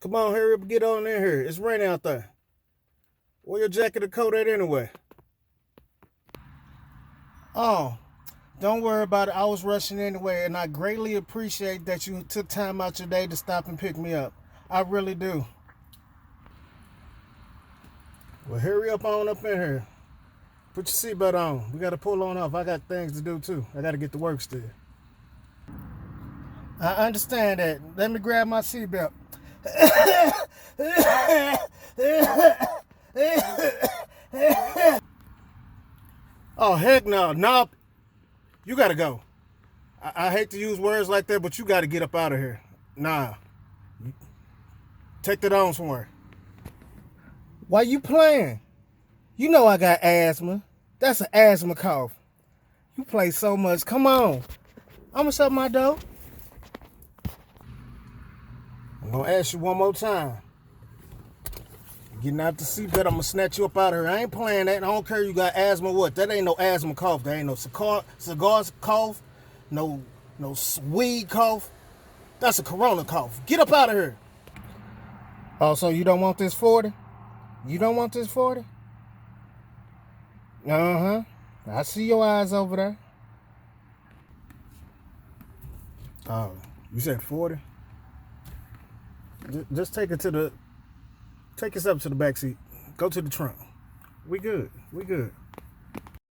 Come on, hurry up and get on in here. It's raining out there. Wear your jacket or coat at anyway. Oh, don't worry about it. I was rushing anyway, and I greatly appreciate that you took time out your day to stop and pick me up. I really do. Well, hurry up on up in here. Put your seatbelt on. We got to pull on off. I got things to do too. I got to get to work still. I understand that. Let me grab my seatbelt. Oh, heck no. No, you got to go. I hate to use words like that, but you got to get up out of here. Nah. Take that on somewhere. Why you playing? You know I got asthma. That's an asthma cough. You play so much. Come on. I'm going to shut my door. I'm going to ask you one more time. Getting out the seatbelt, I'm going to snatch you up out of here. I ain't playing that. I don't care you got asthma or what. That ain't no asthma cough. That ain't no cigar cough. No weed cough. That's a corona cough. Get up out of here. Oh, so you don't want this 40? You don't want this 40? Uh-huh. I see your eyes over there. Oh, you said 40? Just take us up to the back seat. Go to the trunk. We good.